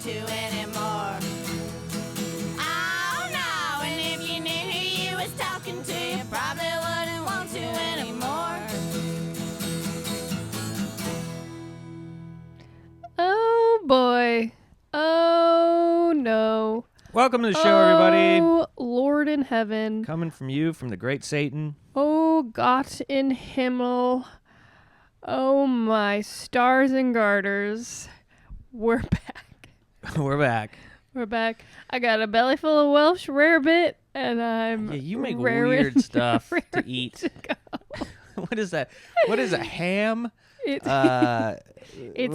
to anymore. Oh no, and if you knew who you was talking to, you probably wouldn't want to anymore. Oh boy. Oh no. Welcome to the show, everybody. Oh Lord in heaven. Coming from you, from the great Satan. Oh Gott in Himmel. Oh my stars and garters. We're back. We're back. We're back. I got a belly full of Welsh rarebit, and I'm Yeah, you make raring- weird stuff to raring eat. to go. What is that? What is a ham? It's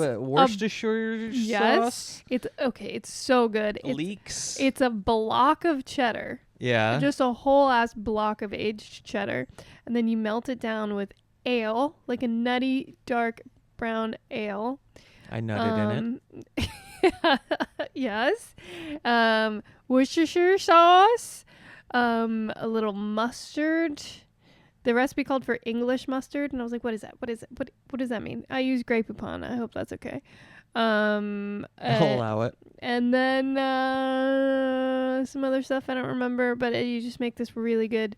Worcestershire yes. sauce? It's okay. It's so good. Leeks. It's a block of cheddar. Yeah. Just a whole ass block of aged cheddar. And then you melt it down with ale, like a nutty, dark brown ale. I nutted in it. Yes. Worcestershire sauce. A little mustard. The recipe called for English mustard, and I was like, "What is that? What is it? What does that mean?" I use Grey Poupon. I hope that's okay. it. I'll allow it. And then some other stuff I don't remember, but you just make this really good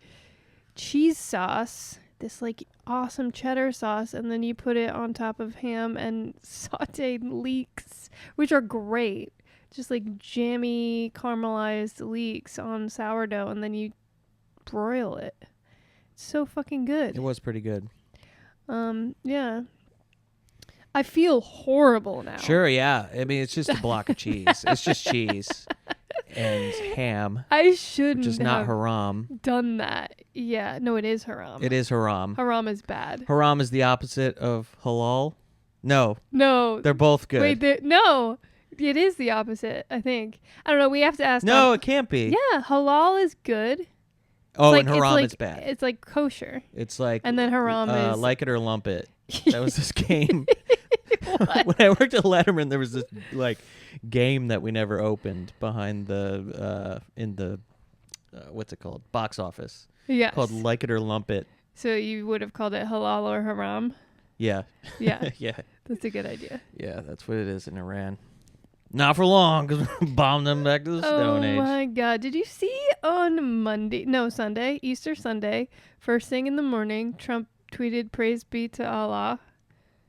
cheese sauce, this like awesome cheddar sauce, and then you put it on top of ham and sauteed leeks, which are great. Just like jammy caramelized leeks on sourdough, and then you broil it. It's so fucking good. It was pretty good. Yeah. I feel horrible now. Sure, yeah. I mean, it's just a block of cheese. It's just cheese and ham, I shouldn't which is have not haram. done that. Yeah. No, it is haram. It is haram. Haram is bad. Haram is the opposite of halal. No, No. they're both good. Wait, no. It is the opposite, I think. I don't know. We have to ask. No, it can't be. Yeah, halal is good. Oh, It's and like- haram it's is like, bad. It's like kosher. It's like And then haram is like it or lump it. That was this game. What? When I worked at Letterman, there was this like game that we never opened behind the in the what's it called, box office, Yes. called Like It or Lump It. So you would have called it halal or haram. Yeah, Yeah, yeah, that's a good idea. yeah. That's what it is in Iran. Not for long, because we bombed them back to the Stone Age. Oh my God! Did you see on Sunday, Easter Sunday, first thing in the morning, Trump tweeted, "Praise be to Allah."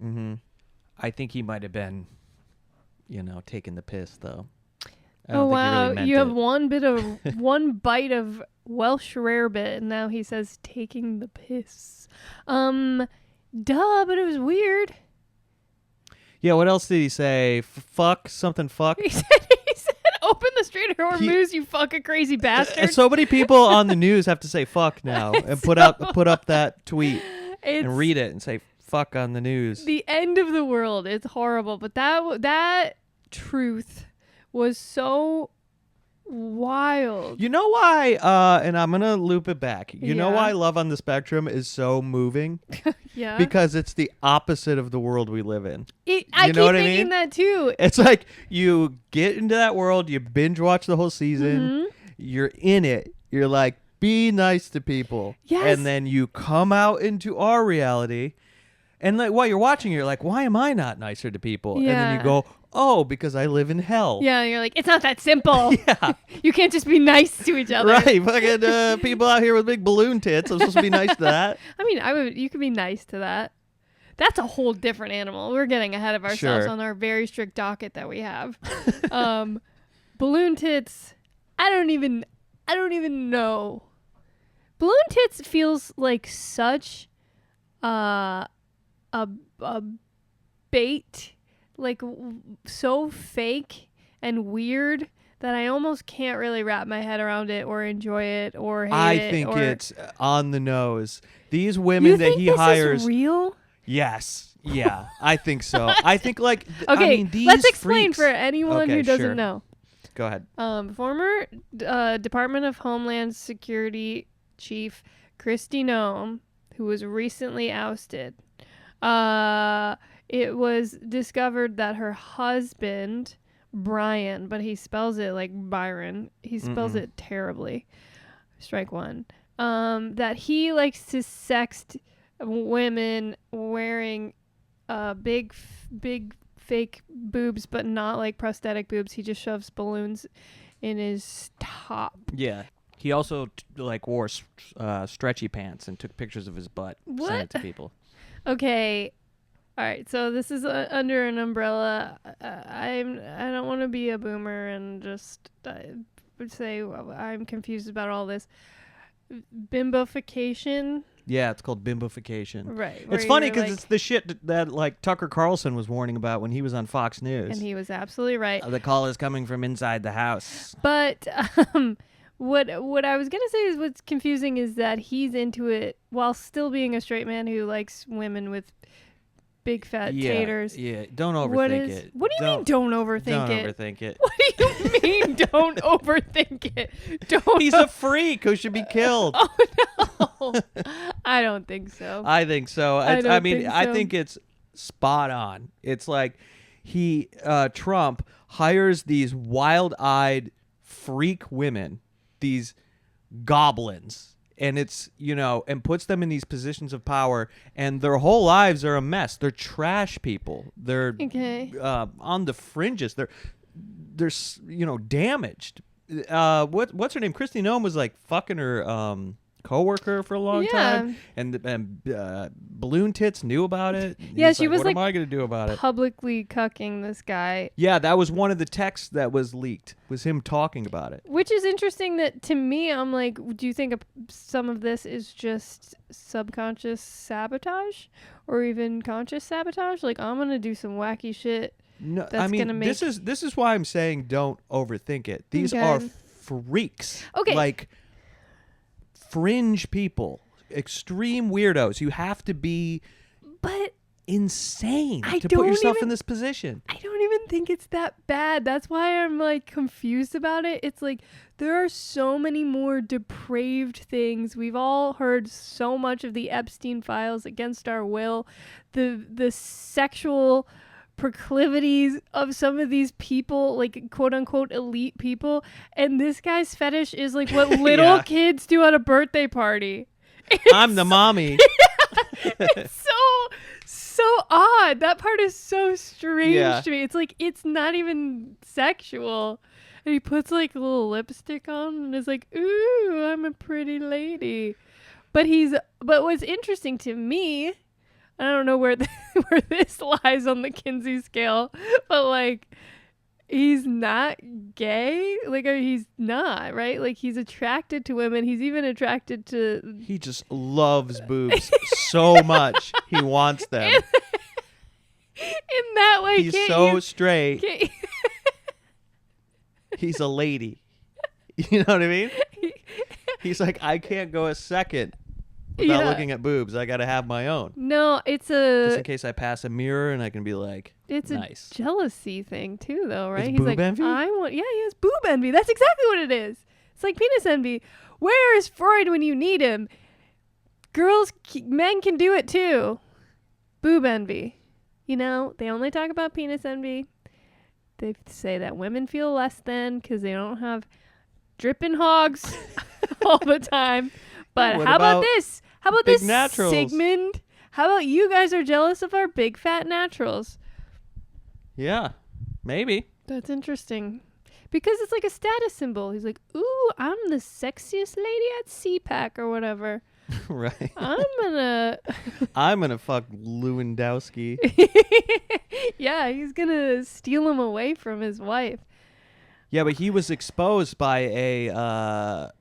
Mm-hmm. I think he might have been, taking the piss though. I Oh don't think he wow! really meant You have it. one bite of Welsh rarebit, and now he says taking the piss. Duh, but it was weird. Yeah. What else did he say? Fuck something. Fuck. He said, "Open the street or moose, you fucking crazy bastard." So many people on the news have to say fuck now and put up that tweet and read it and say fuck on the news. The end of the world. It's horrible, but that truth was so wild. You know why? And I'm gonna loop it back. You know Yeah. why Love on the Spectrum is so moving? Yeah, Because it's the opposite of the world we live in. I you keep know what I thinking mean? that too. It's like you get into that world, you binge watch the whole season, Mhm. you're in it, you're like, be nice to people. Yes. And then you come out into our reality, and like while you're watching, you're like, why am I not nicer to people? And then Yeah. you go, oh, because I live in hell. Yeah, you're like, it's not that simple. Yeah. You can't just be nice to each other. Right, fucking people out here with big balloon tits. I'm supposed to be nice to that. I mean, you could be nice to that. That's a whole different animal. We're getting ahead of ourselves Sure. on our very strict docket that we have. Balloon tits. I don't even know. Balloon tits feels like such a bait, like so fake and weird that I almost can't really wrap my head around it or enjoy it or hate I it. think or it's on the nose. These women you that think he this hires. is real? Yes. Yeah, I think so. I think like Okay, I mean, these let's explain freaks- for anyone Okay, who doesn't sure. know. Go ahead. Former Department of Homeland Security Chief Kristi Noem, who was recently ousted, it was discovered that her husband, Brian, but he spells it like Byron. He spells it terribly. Strike one. That he likes to sext women wearing big fake boobs, but not like prosthetic boobs. He just shoves balloons in his top. Yeah. He also wore stretchy pants and took pictures of his butt, What? sent it to people. Okay. All right, so this is under an umbrella. I don't want to be a boomer and just say I'm confused about all this. Bimbofication. Yeah, it's called bimbofication. Right. It's funny because it's the shit that like Tucker Carlson was warning about when he was on Fox News. And he was absolutely right. The call is coming from inside the house. But what I was gonna say is what's confusing is that he's into it while still being a straight man who likes women with big fat taters. Yeah, don't overthink it. What do you mean don't overthink don't it? Don't overthink it. What do you mean don't overthink it? He's a freak who should be killed. Oh no. I don't think so. I think so. I think it's spot on. It's like Trump hires these wild-eyed freak women, these goblins, and it's, and puts them in these positions of power, and their whole lives are a mess. They're trash people. They're on the fringes. They're damaged. What's her name? Kristi Noem was like fucking her coworker for a long time, and Balloon Tits knew about it. Yeah, she was what am I gonna do about it? Publicly cucking this guy. Yeah, that was one of the texts that was leaked. Was him talking about it. Which is interesting. That to me, I'm like, do you think some of this is just subconscious sabotage, or even conscious sabotage? Like, I'm gonna do some wacky shit. No, I mean, this is why I'm saying don't overthink it. These are freaks. Okay, like fringe people, extreme weirdos. You have to be insane to put yourself in this position. I don't even think it's that bad. That's why I'm like confused about it. It's like there are so many more depraved things. We've all heard so much of the Epstein files against our will. The sexual proclivities of some of these people, like quote unquote elite people, and this guy's fetish is like what little kids do at a birthday party. I'm the mommy. It's so odd. That part is so strange to me. It's like it's not even sexual, and he puts like a little lipstick on and is like, ooh, I'm a pretty lady. But what's interesting to me, I don't know where where this lies on the Kinsey scale, but like he's not gay. Like he's not, right? Like he's attracted to women. He's even attracted to. He just loves boobs so much. He wants them. In that way, he's so straight. He's a lady. You know what I mean? He's like, I can't go a second without looking at boobs. I got to have my own. No, it's just in case I pass a mirror and I can be like, it's nice. A jealousy thing too, though, right? It's He's boob like, envy? he has boob envy. That's exactly what it is. It's like penis envy. Where is Freud when you need him? Men can do it too. Boob envy. They only talk about penis envy. They say that women feel less than because they don't have dripping hogs all the time. But how about this? How about this, naturals? Sigmund? How about you guys are jealous of our big fat naturals? Yeah, maybe. That's interesting. Because it's like a status symbol. He's like, ooh, I'm the sexiest lady at CPAC or whatever. Right. I'm gonna fuck Lewandowski. Yeah, he's gonna steal him away from his wife. Yeah, but he was exposed by an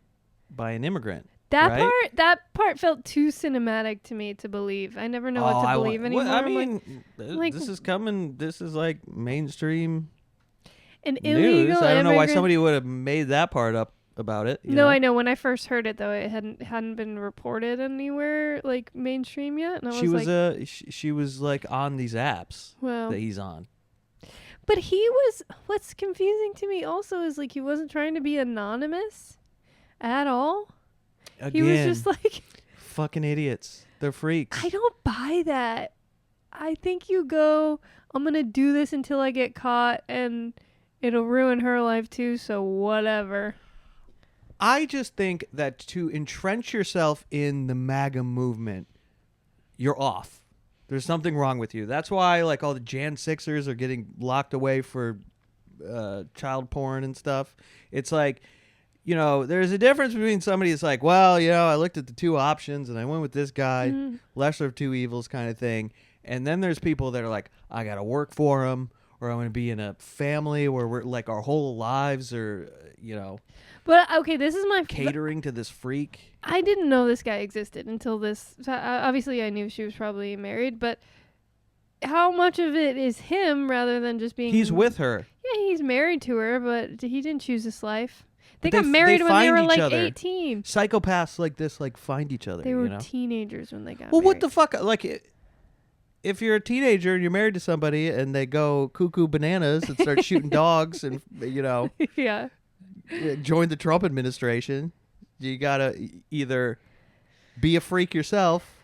immigrant. That part felt too cinematic to me to believe. I never know what to believe anymore. This is coming. This is like mainstream an news. Illegal I don't know why immigrant. somebody would have made that part up about it. No, I know. When I first heard it, though, it hadn't been reported anywhere like mainstream yet. And she was like on these apps that he's on. But what's confusing to me also is like he wasn't trying to be anonymous at all. Again, he was just like fucking idiots. They're freaks. I don't buy that. I think you go, I'm going to do this until I get caught and it'll ruin her life too, so whatever. I just think that to entrench yourself in the MAGA movement, you're off. There's something wrong with you. That's why like all the Jan 6ers are getting locked away for child porn and stuff. It's like, you know, there's a difference between somebody that's like, well, you know, I looked at the two options and I went with this guy, lesser of two evils kind of thing. And then there's people that are like, I got to work for him, or I'm going to be in a family where we're like our whole lives are, you know. But okay, this is my catering to this freak. I didn't know this guy existed until this. Obviously, I knew she was probably married, but how much of it is him rather than just being... He's with her. Yeah, he's married to her, but he didn't choose this life. They got married when they were like 18. Psychopaths like this like find each other. They were you know? teenagers when they got married. Well, what the fuck? Like, if you're a teenager and you're married to somebody and they go cuckoo bananas and start shooting dogs and, you know... Yeah. Join the Trump administration, you gotta either be a freak yourself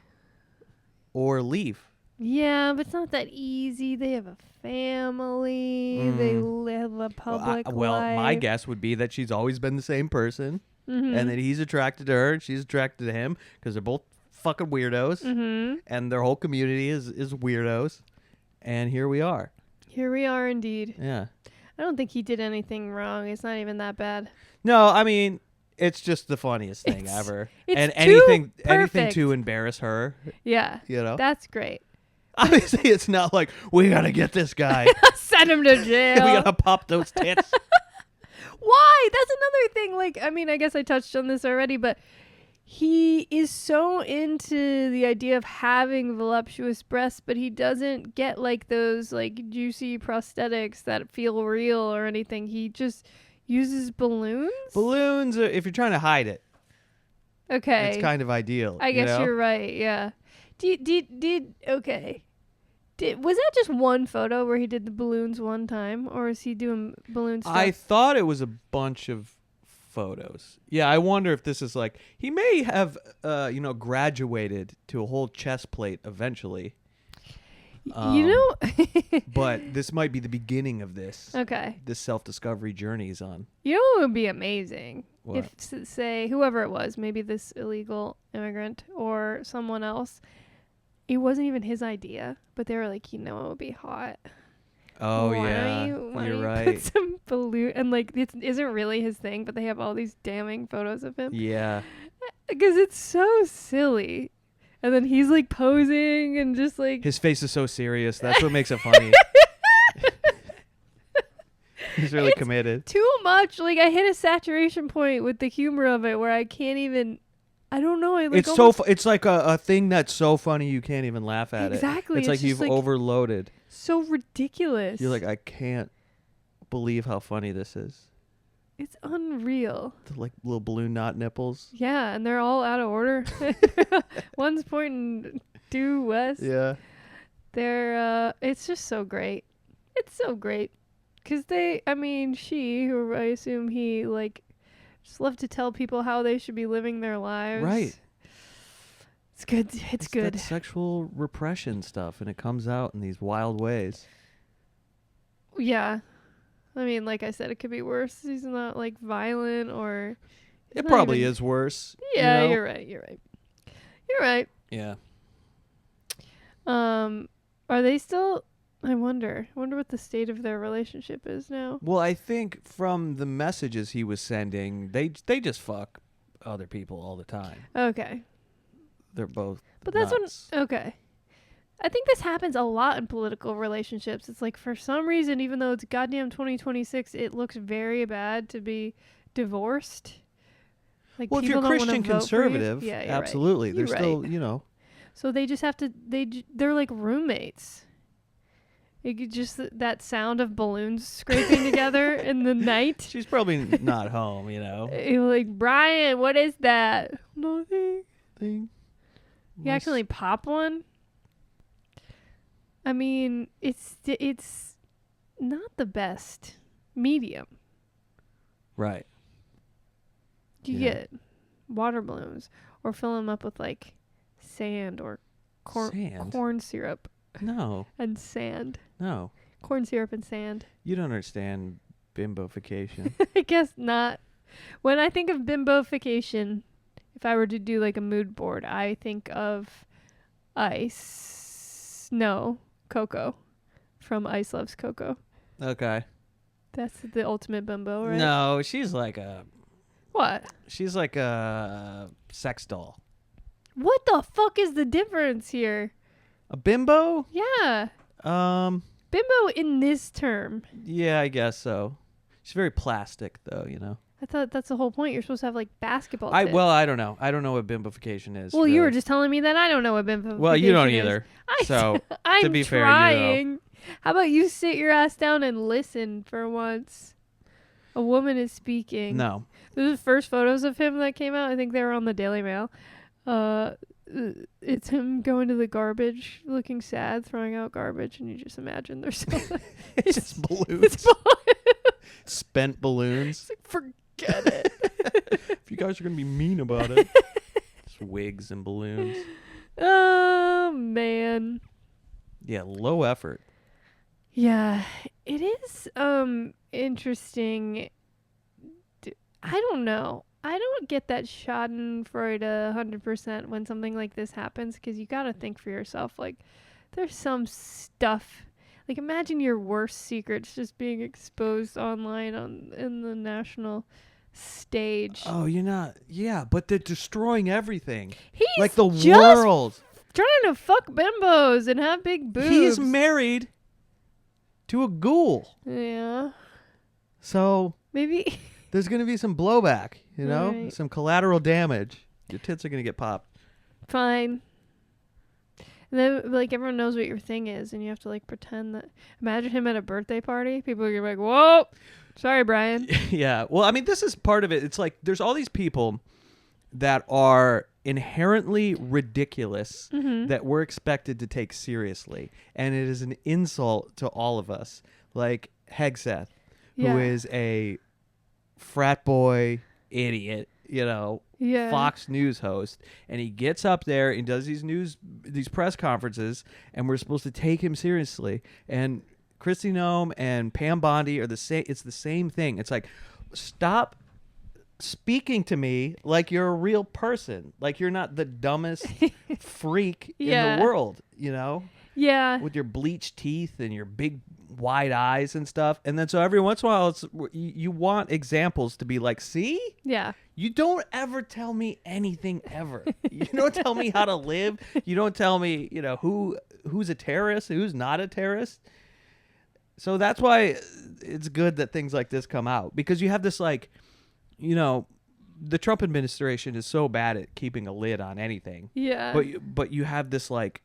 or leave. Yeah, but it's not that easy. They have a family. They live a public life. Well, my guess would be that she's always been the same person, and that he's attracted to her and she's attracted to him because they're both fucking weirdos, and their whole community is weirdos. And here we are. Here we are, indeed. Yeah. I don't think he did anything wrong. It's not even that bad. No, I mean, it's just the funniest thing ever. It's and too anything to embarrass her. Yeah. You know? That's great. Obviously, it's not like, we gotta get this guy. Send him to jail. We gotta pop those tits. Why? That's another thing. Like, I mean, I guess I touched on this already, but he is so into the idea of having voluptuous breasts, but he doesn't get like those like juicy prosthetics that feel real or anything. He just uses balloons. Balloons, if you're trying to hide it. Okay. It's kind of ideal. I guess you're right. Yeah. Okay. Was that just one photo where he did the balloons one time, or is he doing balloon stuff? I thought it was a bunch of photos. Yeah, I wonder if this is like, he may have graduated to a whole chest plate eventually. But this might be the beginning of this. Okay. This self-discovery journey he's on. You know what would be amazing? What? If, say, whoever it was, maybe this illegal immigrant or someone else, it wasn't even his idea, but they were like, you know, it would be hot. Oh, why yeah. don't You're you right. put some balloon, and like it isn't really his thing, but they have all these damning photos of him. Yeah. Because it's so silly. And then he's like posing and just like... His face is so serious. That's what makes it funny. He's really committed. Too much. Like, I hit a saturation point with the humor of it where I can't even... I don't know. It's like a thing that's so funny you can't even laugh at it. Exactly. It's like you've overloaded. So ridiculous. You're like, I can't believe how funny this is. It's unreal. The like little balloon knot nipples. Yeah, and they're all out of order. One's pointing due west. Yeah. They're it's just so great. It's so great. 'Cause she, who I assume he like just love to tell people how they should be living their lives. Right. It's good. It's good. That sexual repression stuff, and it comes out in these wild ways. Yeah. I mean, like I said, it could be worse. He's not like violent or... It probably is worse. Yeah, you know? You're right. You're right. Yeah. Are they still... I wonder what the state of their relationship is now. Well, I think from the messages he was sending, they just fuck other people all the time. Okay. They're both But that's nuts. okay. I think this happens a lot in political relationships. It's like, for some reason, even though it's goddamn 2026, it looks very bad to be divorced. Like, well, if you're Christian conservative, yeah, absolutely. Right. They're still, you know. So they just have to, they're like roommates. You could just, that sound of balloons scraping together in the night. She's probably not home, you know. You're like, Brian, what is that? Nothing. You actually pop one? I mean, it's not the best medium. Right. You get water balloons or fill them up with like sand or corn syrup. No. And sand. No. Corn syrup and sand. You don't understand bimbofication. I guess not. When I think of bimbofication, if I were to do like a mood board, I think of ice No, Coco from Ice Loves Coco. Okay. That's the ultimate bimbo, right? No, she's like a... What? She's like a sex doll. What the fuck is the difference here? A bimbo? Yeah. Bimbo in this term. Yeah, I guess so. She's very plastic, though, you know. I thought that's the whole point. You're supposed to have like basketball tits. Well, I don't know. I don't know what bimbofication is. Well, really. you were just telling me that I don't know what bimbofication is. Well, you don't either. So, I'm to be fair, trying. you know. How about you sit your ass down and listen for once? A woman is speaking. No. Those are the first photos of him that came out. I think they were on the Daily Mail. It's him going to the garbage, looking sad, throwing out garbage, and you just imagine there's it's just balloons. Spent balloons. It's like, forget it. If you guys are going to be mean about it. Just wigs and balloons. Oh, man. Yeah, low effort. Yeah, it is interesting. I don't know. I don't get that schadenfreude 100% when something like this happens, because you got to think for yourself. Like, there's some stuff. Like, imagine your worst secrets just being exposed online in the national stage. Oh, you're not. Yeah, but they're destroying everything. He's like the just world. Trying to fuck bimbos and have big boobs. He's married to a ghoul. Yeah. So Maybe there's going to be some blowback, you know? Right. Some collateral damage. Your tits are going to get popped. fine. And then, like, everyone knows what your thing is, and you have to, like, pretend that... Imagine him at a birthday party. People are going to be like, whoa, sorry, Brian. Yeah. Well, I mean, this is part of it. It's like there's all these people that are inherently ridiculous that we're expected to take seriously. And it is an insult to all of us. Like Hegseth, who is a frat boy idiot, you know, Fox News host, and he gets up there and does these press conferences, and we're supposed to take him seriously. And Kristi Noem and Pam Bondi are the same. It's the same thing. It's like, stop speaking to me like you're a real person, like you're not the dumbest freak in the world, you know? Yeah. With your bleached teeth and your big wide eyes and stuff. And then so every once in a while, you want examples to be like, see? Yeah. You don't ever tell me anything ever. You don't tell me how to live. You don't tell me, you know, who's a terrorist, who's not a terrorist. So that's why it's good that things like this come out, because you have this, like, you know, the Trump administration is so bad at keeping a lid on anything. Yeah. But you have this, like,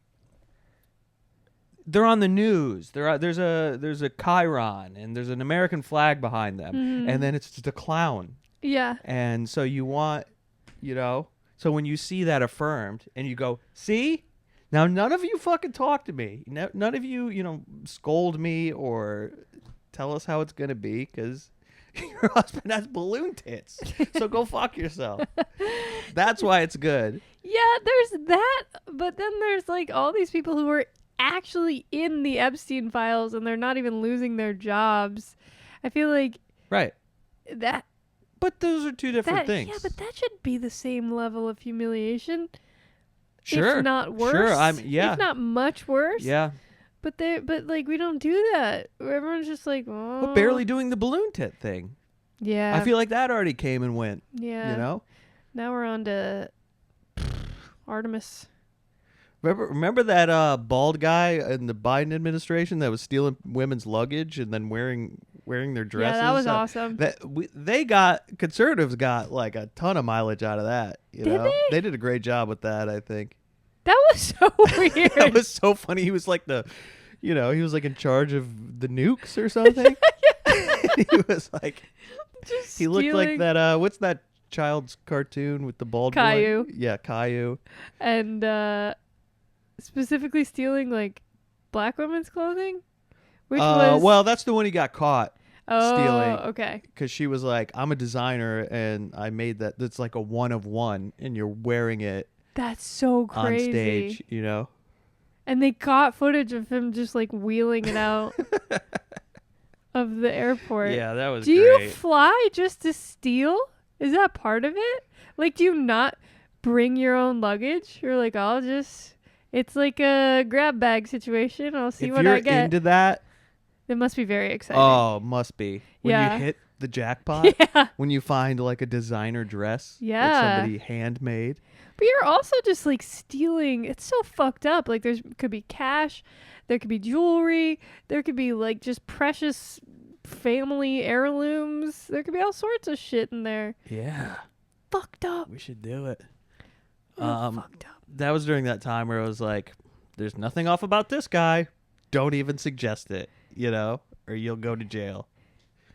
they're on the news. There's a chyron and there's an American flag behind them, and then it's just a clown. Yeah. And so you want, you know, so when you see that affirmed and you go, see, now none of you fucking talk to me. None of you, you know, scold me or tell us how it's gonna be, because your husband has balloon tits. So go fuck yourself. That's why it's good. Yeah, there's that, but then there's, like, all these people who are actually in the Epstein files and they're not even losing their jobs. I feel like Right. that... But those are two different things. Yeah, but that should be the same level of humiliation. Sure. If not worse. Sure, If not much worse. Yeah. But like, we don't do that. Everyone's just like, oh. But barely doing the balloon tit thing. Yeah. I feel like that already came and went. Yeah. You know? Now we're on to Artemis. Remember that bald guy in the Biden administration that was stealing women's luggage and then wearing their dresses? Yeah, that was awesome. Conservatives got like a ton of mileage out of that. You know? They did a great job with that, I think. That was so weird. That was so funny. He was like he was like in charge of the nukes or something. He was like, just he looked like that. What's that child's cartoon with the bald Caillou. boy? Yeah, Caillou. And specifically stealing, like, black women's clothing, which was... Well, that's the one he got caught stealing. Okay. Because she was like, I'm a designer, and I made that. That's like a one of one, and you're wearing it. That's so crazy. On stage, you know? And they got footage of him just, like, wheeling it out of the airport. Yeah, that was great. Do you fly just to steal? Is that part of it? Like, do you not bring your own luggage? You're like, I'll just... It's like a grab bag situation. I'll see if what you're I get. into that, It must be very exciting. oh, must be. When Yeah. you hit the jackpot, Yeah. when you find like a designer dress that Yeah. somebody handmade. But you're also just like stealing. It's so fucked up. Like could be cash, there could be jewelry, there could be like just precious family heirlooms. There could be all sorts of shit in there. Yeah. Fucked up. We should do it. Real fucked up. That was during that time where it was like, there's nothing off about this guy. Don't even suggest it, or you'll go to jail.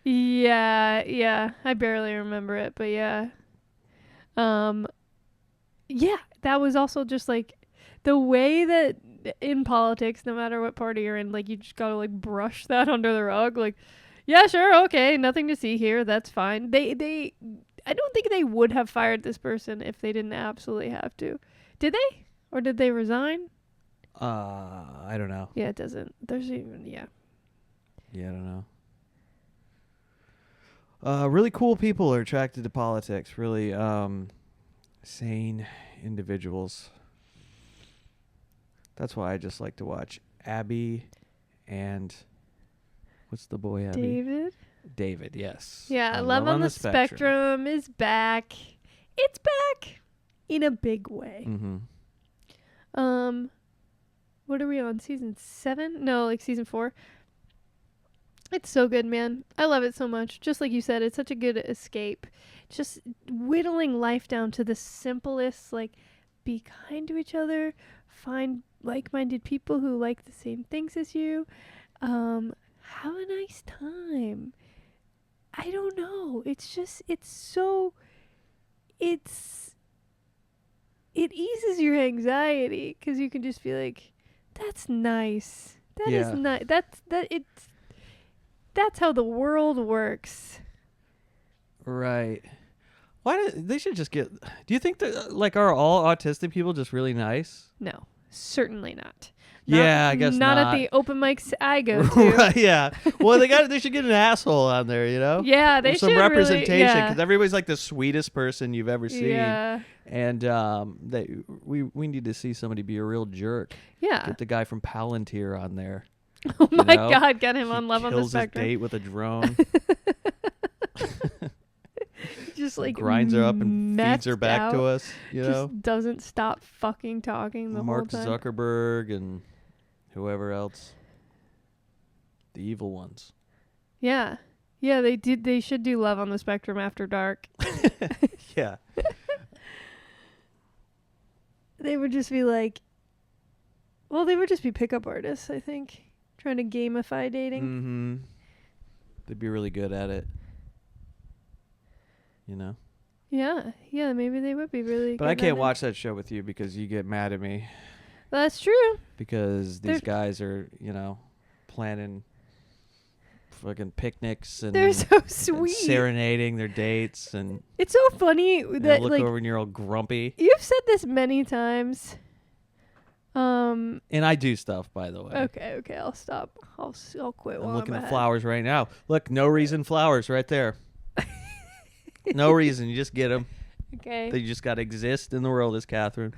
Yeah. I barely remember it, but yeah. Yeah, that was also just like the way that in politics, no matter what party you're in, like you just gotta like brush that under the rug. Like, yeah, sure, okay, nothing to see here. That's fine. I don't think they would have fired this person if they didn't absolutely have to. Did they? Or did they resign? I don't know. Yeah, it doesn't. There's even, yeah. Yeah, I don't know. Really cool people are attracted to politics. Really sane individuals. That's why I just like to watch Abby and what's the boy Abby? David, yes. Yeah, Love on the Spectrum is back. It's back in a big way. Mm-hmm. What are we on? Season 7? No, like season 4. It's so good, man. I love it so much. Just like you said, it's such a good escape. Just whittling life down to the simplest, like, be kind to each other, find like-minded people who like the same things as you, have a nice time. I don't know. It eases your anxiety because you can just be like, that's nice. That is nice. That's how the world works. Right. They should just get. Do you think that are all autistic people just really nice? No, certainly not. Yeah, I guess not. Not at the open mics I go to. Right, yeah. Well, they should get an asshole on there, Yeah, they should. Some representation, because yeah. everybody's like the sweetest person you've ever seen. Yeah. And we need to see somebody be a real jerk. Yeah. Get the guy from Palantir on there. Oh my God, get him on Love on the Spectrum. Kills his date with a drone. Just like grinds her up and feeds her back to us. Just doesn't stop fucking talking the Mark whole time. Zuckerberg and whoever else. The evil ones. Yeah. Yeah, they should do Love on the Spectrum after dark. Yeah. They would just be like, well, they would just be pickup artists, I think, trying to gamify dating. Mm-hmm. They'd be really good at it. Yeah, maybe they would be really But good I can't at it. watch that show with you because you get mad at me. That's true. Because these guys are, planning fucking picnics and they're so sweet, and serenading their dates, and it's so funny that look like over and you're all grumpy. You've said this many times. And I do stuff, by the way. Okay, I'll stop. I'll quit. I'm looking at flowers right now. Look, no reason flowers right there. No reason. You just get them. Okay. They just got to exist in the world as Catherine.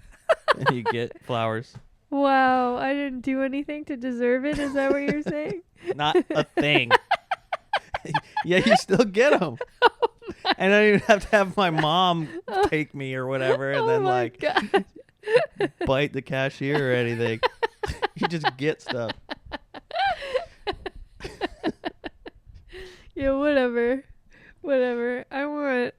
And you get flowers. Wow, I didn't do anything to deserve it. Is that what you're saying? Not a thing. Yeah, you still get them. Oh, and I don't even have to have my mom take me or whatever and then God. bite the cashier or anything. You just get stuff. Yeah, whatever. I want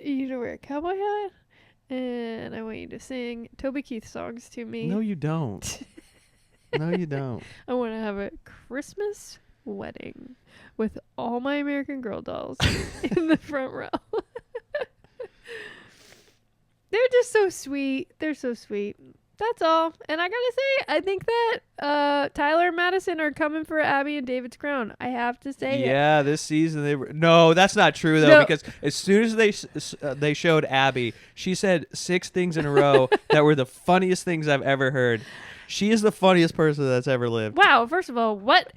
you to wear a cowboy hat, and I want you to sing Toby Keith songs to me. No, you don't. No, you don't. I want to have a Christmas wedding with all my American Girl dolls in the front row. They're just so sweet. They're so sweet. That's all. And I gotta say, I think that Tyler and Madison are coming for Abby and David's crown. I have to say it. Yeah, this season they were... No, that's not true, though, because as soon as they showed Abby, she said 6 things in a row that were the funniest things I've ever heard. She is the funniest person that's ever lived. Wow, first of all, what?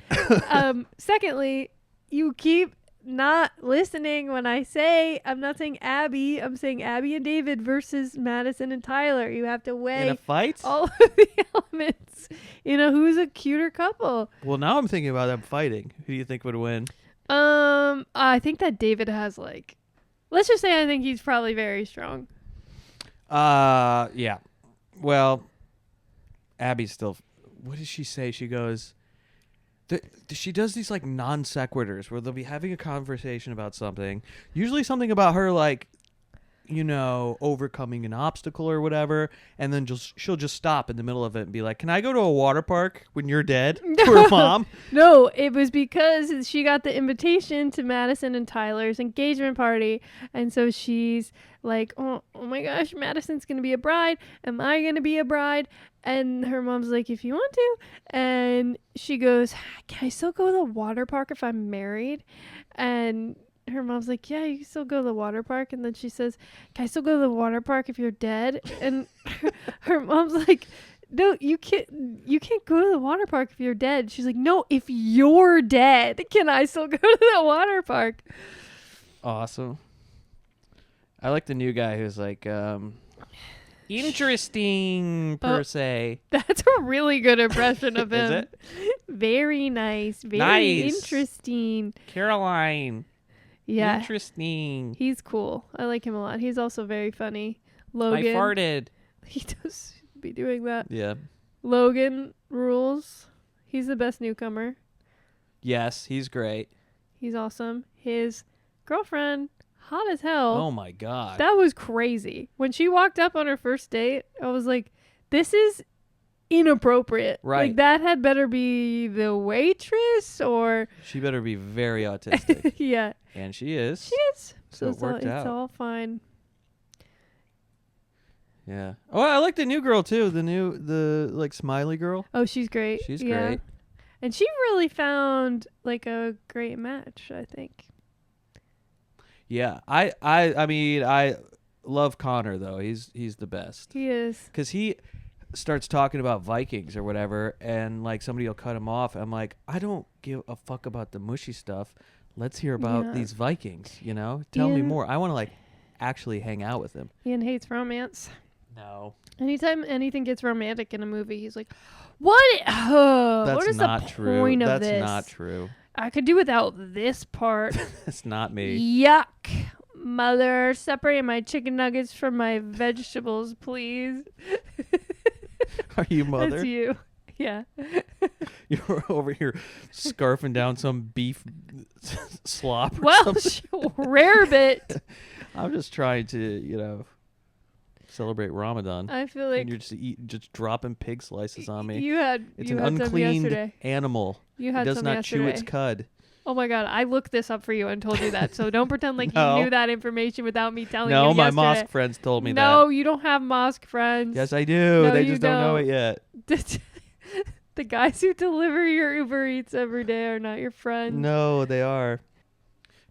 Secondly, you keep not listening when I say, I'm not saying Abby. I'm saying Abby and David versus Madison and Tyler. You have to weigh In a fight? all of the elements. Who's a cuter couple. Well, now I'm thinking about them fighting. Who do you think would win? I think that David has let's just say I think he's probably very strong. Yeah. Well, Abby's still. What does she say? She goes. She does these non sequiturs where they'll be having a conversation about something. Usually something about her overcoming an obstacle or whatever, and then she'll just stop in the middle of it and be like, "Can I go to a water park when you're dead?" To her mom. No, it was because she got the invitation to Madison and Tyler's engagement party, and so she's like, oh my gosh, Madison's gonna be a bride. Am I gonna be a bride? And her mom's like, if you want to. And she goes, can I still go to the water park if I'm married? And her mom's like, yeah, you can still go to the water park. And then she says, can I still go to the water park if you're dead? And her mom's like, no, you can't go to the water park if you're dead. She's like, no, if you're dead, can I still go to the water park? Awesome. I like the new guy who's like, interesting per se. That's a really good impression of him. Is it? Very nice. Very interesting. Caroline. Yeah. Interesting. He's cool. I like him a lot. He's also very funny. Logan. I farted. He does be doing that. Yeah. Logan rules. He's the best newcomer. Yes, he's great. He's awesome. His girlfriend, hot as hell. Oh my God. That was crazy. When she walked up on her first date, I was like, this is inappropriate. Right. Like, that had better be the waitress or... She better be very autistic. Yeah. And she is. She is. So it worked out. It's all fine. Yeah. Oh, I like the new girl too. The smiley girl. Oh, she's great. She's yeah. great. And she really found a great match, I think. Yeah. I mean, I love Connor though. He's the best. He is. Cuz he starts talking about Vikings or whatever, and somebody will cut him off. I'm like, I don't give a fuck about the mushy stuff. Let's hear about these Vikings, Tell me more. I want to actually hang out with him. Ian hates romance. No. Anytime anything gets romantic in a movie, he's like, what is the point of this? That's not true. I could do without this part. That's not me. Yuck. Mother, separate my chicken nuggets from my vegetables, please. Are you mother? That's you. Yeah. You're over here scarfing down some beef slop or well, something. Rare bit. I'm just trying to, celebrate Ramadan. I feel like and you're just dropping pig slices on me. It's an uncleaned animal. You had it does some not yesterday. chew its cud. Oh my God, I looked this up for you and told you that. So don't pretend like No. you knew that information without me telling you No, my yesterday. mosque friends told me that. No, you don't have mosque friends. Yes, I do. No, they you just don't know it yet. The guys who deliver your Uber Eats every day are not your friends. No, they are.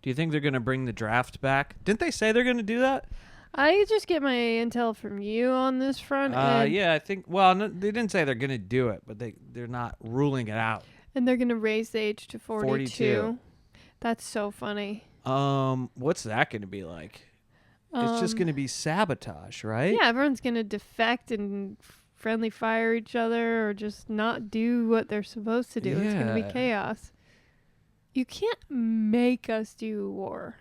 Do you think they're going to bring the draft back? Didn't they say they're going to do that? I just get my intel from you on this front. Yeah, I think. Well, no, they didn't say they're going to do it, but they're not ruling it out. And they're going to raise the age to 42. That's so funny. What's that going to be like? It's just going to be sabotage, right? Yeah, everyone's going to defect and friendly fire each other or just not do what they're supposed to do. Yeah. It's going to be chaos. You can't make us do war.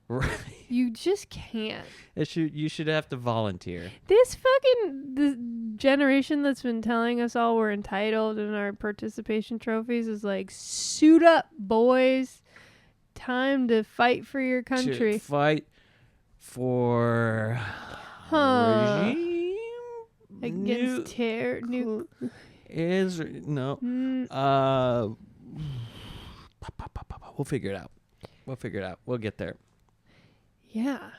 Right. You just can't. You should have to volunteer. The generation that's been telling us all we're entitled in our participation trophies is like, suit up, boys. Time to fight for your country. To fight for regime against terror. We'll figure it out. We'll get there. Yeah.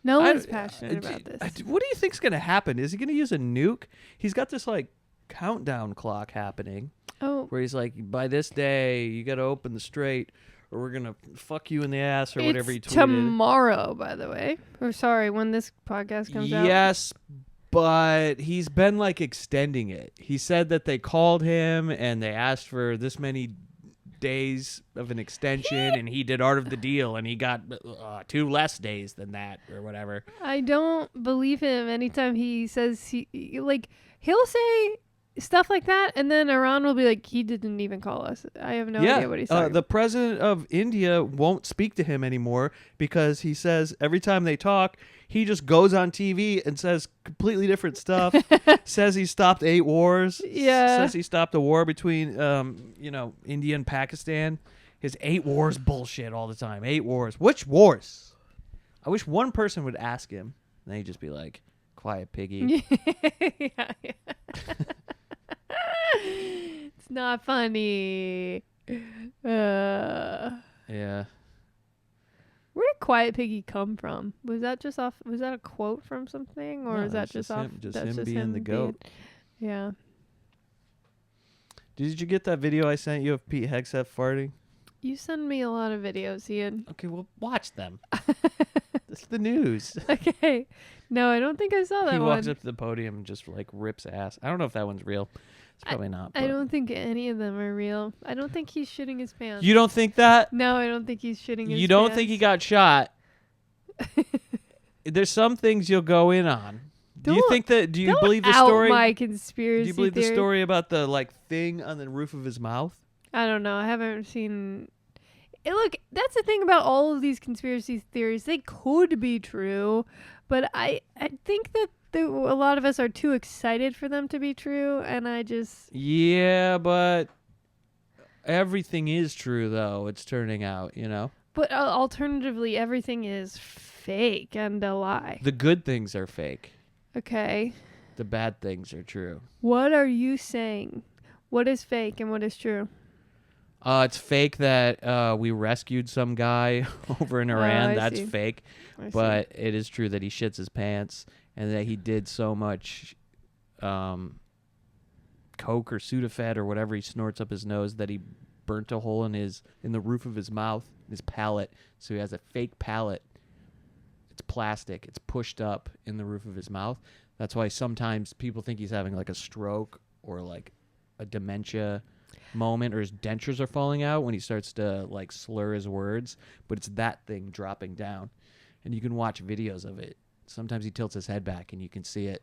No one's passionate about this. What do you think's going to happen? Is he going to use a nuke? He's got this countdown clock happening. Oh. Where he's like, by this day, you got to open the strait or we're going to fuck you in the ass or whatever he tweeted. Tomorrow, by the way. Or sorry, when this podcast comes out. Yes, but he's been extending it. He said that they called him and they asked for this many days of an extension, and he did Art of the Deal, and he got 2 less days than that, or whatever. I don't believe him anytime he says he'll say stuff like that, and then Iran will be like, he didn't even call us. I have no idea what he's talking about. The president of India won't speak to him anymore because he says every time they talk, he just goes on TV and says completely different stuff. Says he stopped 8 wars. Yeah. Says he stopped a war between, India and Pakistan. His 8 wars bullshit all the time. 8 wars. Which wars? I wish one person would ask him. And he'd just be like, quiet piggy. Yeah. It's not funny. Yeah. Where did Quiet Piggy come from? Was that a quote from something, or No, is that it's just him, off? just That's him being the goat. Yeah. Did you get that video I sent you of Pete Hegseth farting? You send me a lot of videos, Ian. Okay, well, watch them. That's the news. Okay. No, I don't think I saw that He one. walks up to the podium and just like rips ass. I don't know if that one's real. It's probably not. I but- don't think any of them are real. I don't think he's shitting his pants. You don't think that? No, I don't think he's shitting his pants. You don't think he got shot? There's some things you'll go in on. Do you think that? Do you believe the story? My conspiracy Do you believe theory. the story about the thing on the roof of his mouth? I don't know. I haven't seen. Look, that's the thing about all of these conspiracy theories. They could be true, but I think that a lot of us are too excited for them to be true, and I just. Yeah, but everything is true, though. It's turning out, But alternatively, everything is fake and a lie. The good things are fake. Okay. The bad things are true. What are you saying? What is fake and what is true? It's fake that we rescued some guy over in Iran. I That's see. fake. I see. But it is true that he shits his pants and that he did so much coke or Sudafed or whatever he snorts up his nose that he burnt a hole in the roof of his mouth, his palate. So he has a fake palate. It's plastic. It's pushed up in the roof of his mouth. That's why sometimes people think he's having like a stroke or like a dementia moment, or his dentures are falling out when he starts to like slur his words. But it's that thing dropping down, and you can watch videos of it. Sometimes he tilts his head back and you can see it.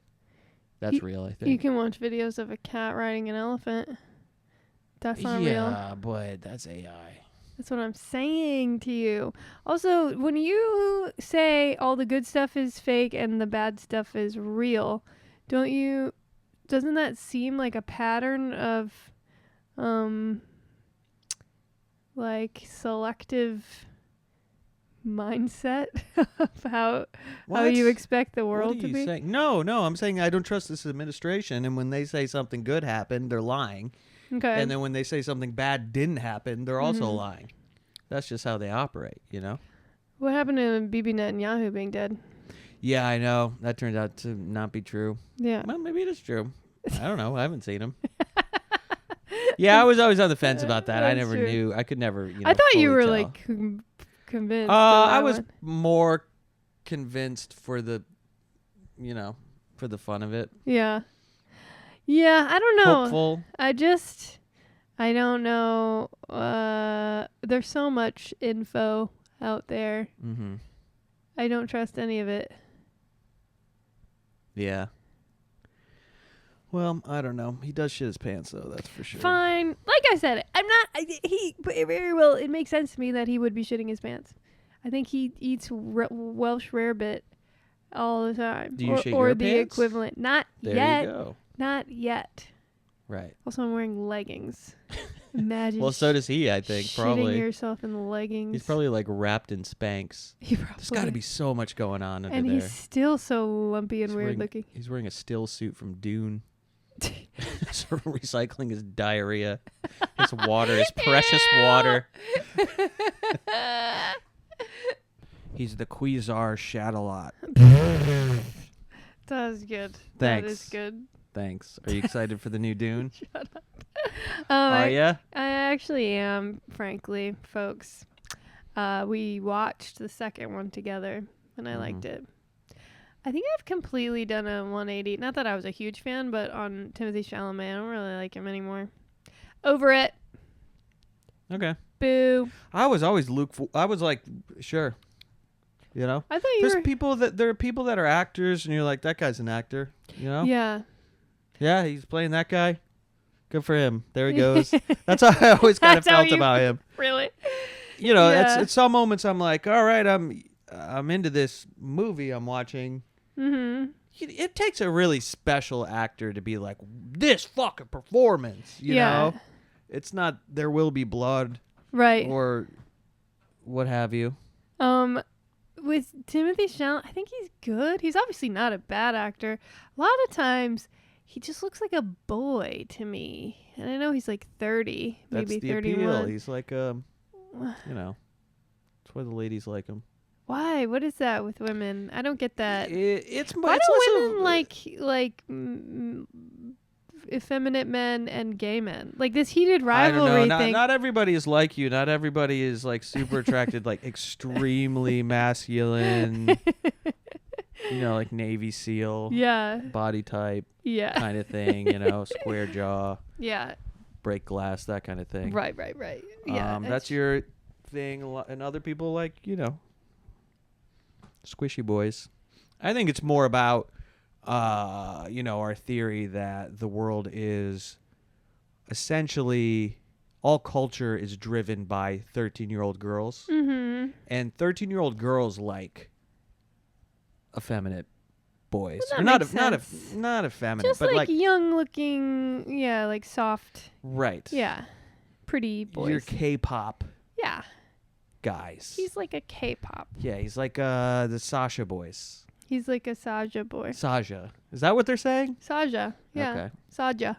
That's real, I think. You can watch videos of a cat riding an elephant. That's not real. Yeah, but that's AI. That's what I'm saying to you. Also, when you say all the good stuff is fake and the bad stuff is real, doesn't that seem like a pattern of like selective mindset of how you expect the world What are to you be? saying? No, I'm saying I don't trust this administration, and when they say something good happened, they're lying. Okay. And then when they say something bad didn't happen, they're also lying. That's just how they operate, What happened to Bibi Netanyahu being dead? Yeah, I know. That turned out to not be true. Yeah. Well, maybe it is true. I don't know. I haven't seen him. Yeah, I was always on the fence about that. I That's never true. knew. I could never, I thought you fully were tell. like convinced. I of was that more convinced for the, for the fun of it. one. Yeah. Yeah, I don't know. Hopeful. I don't know. There's so much info out there. Mm-hmm. I don't trust any of it. Yeah. Well, I don't know. He does shit his pants, though. That's for sure. Fine. Like I said, but very well, it makes sense to me that he would be shitting his pants. I think he eats Welsh rarebit all the time. Do you shit or your the pants? equivalent. Not There yet. you go. Not yet. Right. Also, I'm wearing leggings. Imagine. Well, so does he, I think, shitting probably. yourself in the leggings. He's probably like wrapped in Spanx. He probably. There's got to be so much going on under And there. he's still so lumpy and He's weird wearing- looking. He's wearing a still suit from Dune. Sort of recycling his diarrhea, his water, his precious water. He's the Cuisar Shadowlot. That is good. Thanks. That is good. Thanks. Are you excited for the new Dune? Shut up. Are ya? I actually am, frankly, folks. We watched the second one together, and I liked it. I think I've completely done a 180. Not that I was a huge fan, but on Timothée Chalamet, I don't really like him anymore. Over it. Okay. Boo. I was always I was like, sure. You know? I thought you were... There are people that are actors, and you're like, that guy's an actor. You know? Yeah. Yeah, he's playing that guy. Good for him. There he goes. That's how I always kind of felt about him. Really? You know, it's some moments I'm like, all right, I'm into this movie I'm watching. Mm-hmm. It takes a really special actor to be like, this fucking performance, you know? It's not There Will Be Blood. Right. Or what have you. With Timothy Chalamet, I think he's good. He's obviously not a bad actor. A lot of times, he just looks like a boy to me. And I know he's like 30, maybe 31. That's the appeal. He's like, you know, that's why the ladies like him. Why? What is that with women? I don't get that. Why do women like effeminate men and gay men? Like this heated rivalry thing. Not everybody is like you. Not everybody is like super attracted, like extremely masculine. You know, like Navy SEAL. Yeah. Body type. Yeah. Kind of thing. You know, square jaw. Yeah. Break glass. That kind of thing. Right. Yeah. That's your thing, and other people like, you know, squishy boys. I think it's more about, you know, our theory that the world is essentially all culture is driven by 13-year-old girls. Mm-hmm. And 13-year-old girls like effeminate boys. Well, not effeminate, just but like young looking, yeah, like soft. Right. Yeah. Pretty boys. Your K-pop. Yeah. Guys. He's like a K-pop. Yeah, he's like the Sasha boys. He's like a Saja boy. Saja. Is that what they're saying? Saja. Yeah. Okay. Saja.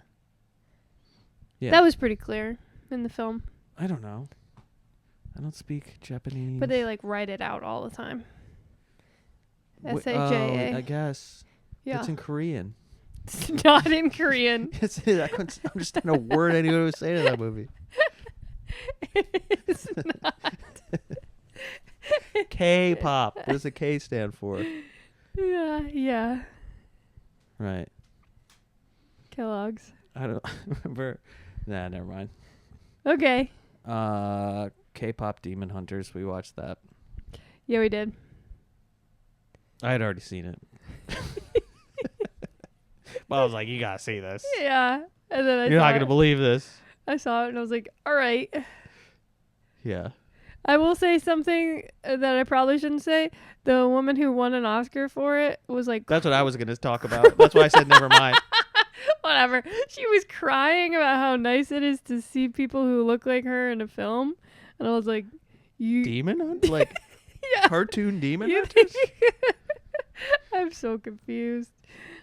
Yeah. That was pretty clear in the film. I don't know. I don't speak Japanese. But they like write it out all the time. S-A-J-A. I guess. Yeah. It's in Korean. It's not in Korean. I'm just trying to word anyone would say to that movie. It's not. K-pop. What does the K stand for? Yeah. Right. Kellogg's. I don't remember. Nah, never mind. Okay. K-pop Demon Hunters. We watched that. Yeah, we did. I had already seen it. But I was like, you gotta see this. Yeah. And then You're not gonna believe this. I saw it and I was like, all right. Yeah. I will say something that I probably shouldn't say. The woman who won an Oscar for it was like... That's what I was going to talk about. That's why I said never mind. Whatever. She was crying about how nice it is to see people who look like her in a film. And I was like... Demon Hunters? Like yeah. Cartoon Demon Hunters? I'm so confused.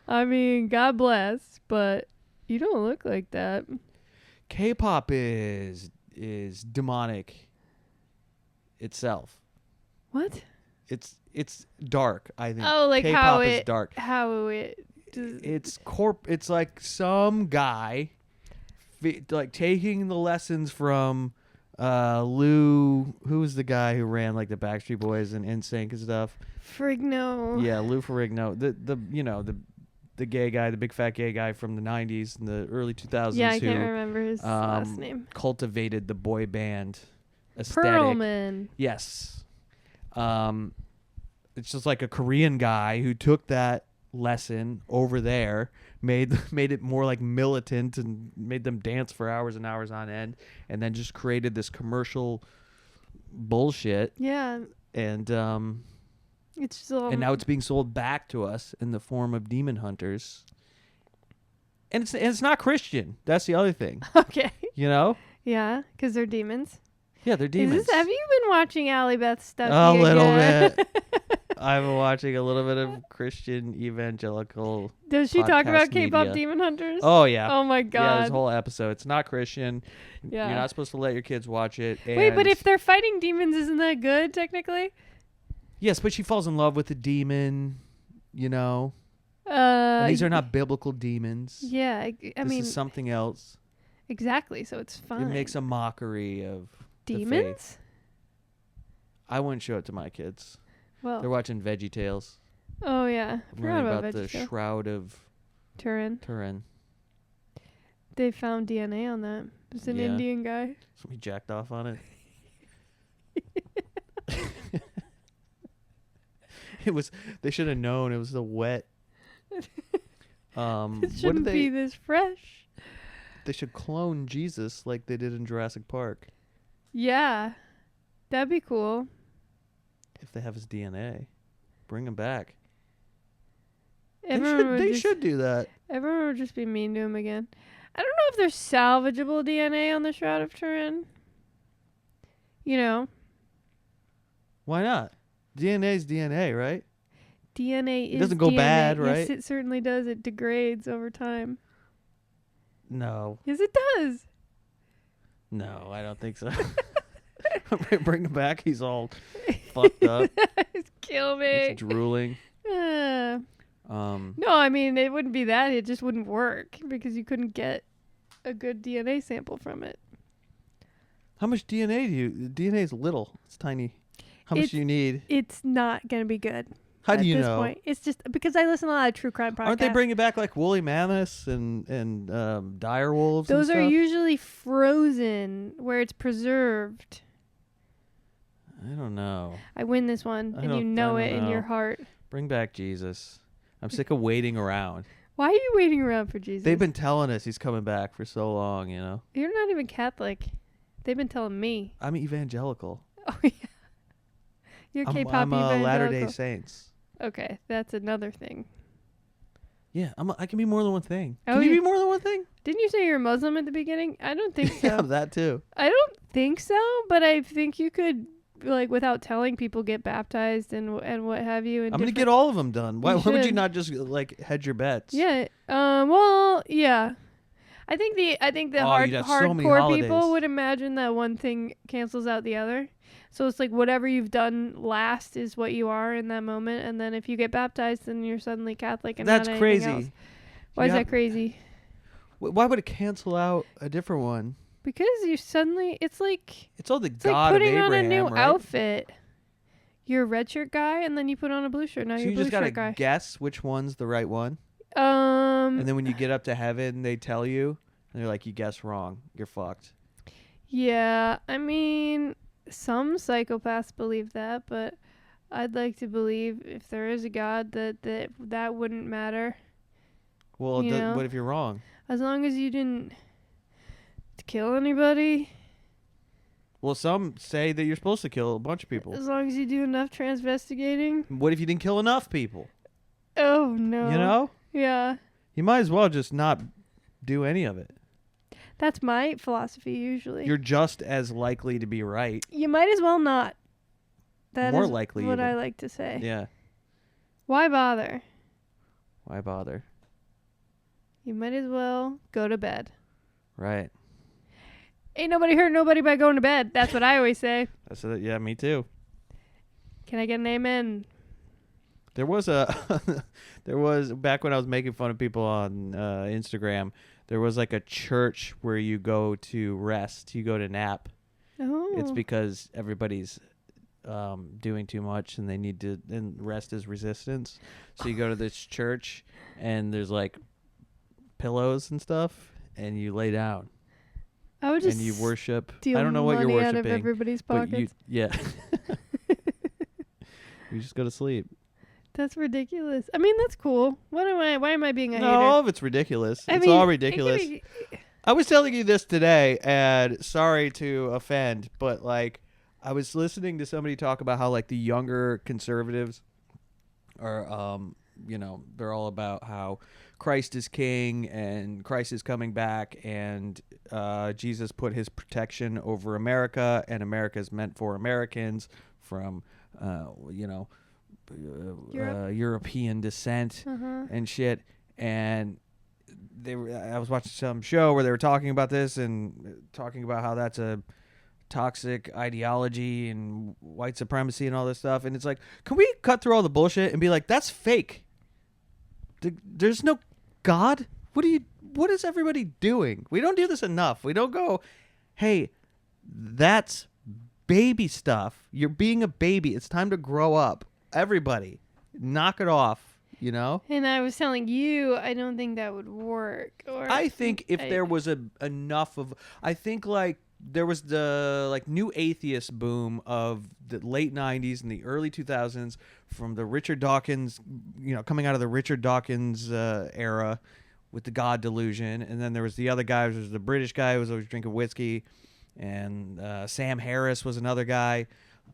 I mean, God bless, but you don't look like that. K-pop is demonic itself. What? It's dark, I think. Oh, like K-pop how is dark. It's like some guy like taking the lessons from Lou, who was the guy who ran like the Backstreet Boys and NSYNC and stuff. Ferrigno. Yeah, Lou Ferrigno. The gay guy, the big fat gay guy from the 90s and the early 2000s. Yeah, I can't remember his last name. Cultivated the boy band aesthetic. Perlman. Yes. It's just like a Korean guy who took that lesson over there, made it more like militant and made them dance for hours and hours on end, and then just created this commercial bullshit. Yeah. And it's so and now it's being sold back to us in the form of Demon Hunters. And it's not Christian. That's the other thing. Okay. You know? Yeah, because they're demons. Yeah, they're demons. Have you been watching Allie Beth stuff? A little bit. I've been watching a little bit of Christian evangelical. Does she talk about K-pop Demon Hunters? Oh, yeah. Oh, my God. Yeah, this whole episode. It's not Christian. Yeah. You're not supposed to let your kids watch it. Wait, but if they're fighting demons, isn't that good, technically? Yes, but she falls in love with the demon, you know. And these are not biblical demons. Yeah, I mean... This is something else. Exactly, so it's fine. It makes a mockery of demons? The faith. I wouldn't show it to my kids. Well, they're watching VeggieTales. Oh, yeah. Learning about the Shroud of Turin. They found DNA on that. It's an Indian guy. So he jacked off on it. It was. They should have known it was the wet. It shouldn't be this fresh. They should clone Jesus like they did in Jurassic Park. Yeah, that'd be cool. If they have his DNA, bring him back. Everyone They should do that. Everyone would just be mean to him again. I don't know if there's salvageable DNA on the Shroud of Turin. You know? Why not? DNA's DNA, right? DNA is It doesn't go DNA. bad, right? Yes, it certainly does. It degrades over time. No. Yes, it does. No, I don't think so. Bring him back. He's all fucked up. Kill me. He's drooling. No, I mean, it wouldn't be that. It just wouldn't work because you couldn't get a good DNA sample from it. How much DNA do you... DNA is little. It's tiny. How much do you need? It's not going to be good. How do you know? At this point. It's just because I listen to a lot of true crime podcasts. Aren't they bringing back like woolly mammoths and dire wolves? Those and are stuff? usually frozen where it's preserved. I don't know. I win this one, and you know it in your heart. Bring back Jesus. I'm sick of waiting around. Why are you waiting around for Jesus? They've been telling us he's coming back for so long, you know. You're not even Catholic. They've been telling me. I'm evangelical. Oh, yeah. You're K-pop evangelical. I'm Latter-day Saints. Okay, that's another thing. Yeah, I can be more than one thing. Oh, Can you be more than one thing? Didn't you say you're Muslim at the beginning? I don't think so. Yeah, that too. I don't think so, but I think you could, like, without telling people, get baptized and what have you. I'm gonna get all of them done. Why would you not just like hedge your bets? Yeah. Well, yeah. I think the hardcore people would imagine that one thing cancels out the other. So it's like whatever you've done last is what you are in that moment, and then if you get baptized, then you're suddenly Catholic. And that's not crazy. Else. Why is that crazy? Why would it cancel out a different one? Because you suddenly, it's all the God like putting of Abraham, on a new right? outfit. You're a red shirt guy, and then you put on a blue shirt. Now you're a blue shirt guy. So you just gotta guess which one's the right one. And then when you get up to heaven, they tell you, and they're like, "You guessed wrong. You're fucked." Yeah, I mean, some psychopaths believe that, but I'd like to believe if there is a God that wouldn't matter. Well, what if you're wrong? As long as you didn't kill anybody. Well, some say that you're supposed to kill a bunch of people. As long as you do enough transvestigating. What if you didn't kill enough people? Oh, no. You know? Yeah. You might as well just not do any of it. That's my philosophy usually. You're just as likely to be right. You might as well not. That More is likely what even. I like to say. Yeah. Why bother? Why bother? You might as well go to bed. Right. Ain't nobody hurt nobody by going to bed. That's what I always say. That's it. Yeah, me too. Can I get an amen? There was back when I was making fun of people on Instagram, there was like a church where you go to rest, you go to nap. Oh. It's because everybody's doing too much and they need to, and rest is resistance. So you go to this church and there's like pillows and stuff and you lay down. I would just and you worship. I don't know what you're worshiping. Out of everybody's pockets. Yeah. You just go to sleep. That's ridiculous. I mean, that's cool. Why am I being a hater? No, if it's ridiculous. It's all ridiculous. I was telling you this today, and sorry to offend, but like I was listening to somebody talk about how like the younger conservatives are they're all about how Christ is king and Christ is coming back and Jesus put his protection over America and America is meant for Americans from European descent and shit. And I was watching some show where they were talking about this and talking about how that's a toxic ideology and white supremacy and all this stuff. And it's like, can we cut through all the bullshit and be like, that's fake? There's no God. What is everybody doing? We don't do this enough. We don't go, hey, that's baby stuff. You're being a baby. It's time to grow up. Everybody, knock it off. you know? And I was telling you, I don't think that would work. Or I think if there was enough of, I think like there was the like new atheist boom of the late 90s and the early 2000s from the Richard Dawkins, you know, coming out of the Richard Dawkins era with the God delusion. And then there was the other guy, there was the British guy who was always drinking whiskey. And Sam Harris was another guy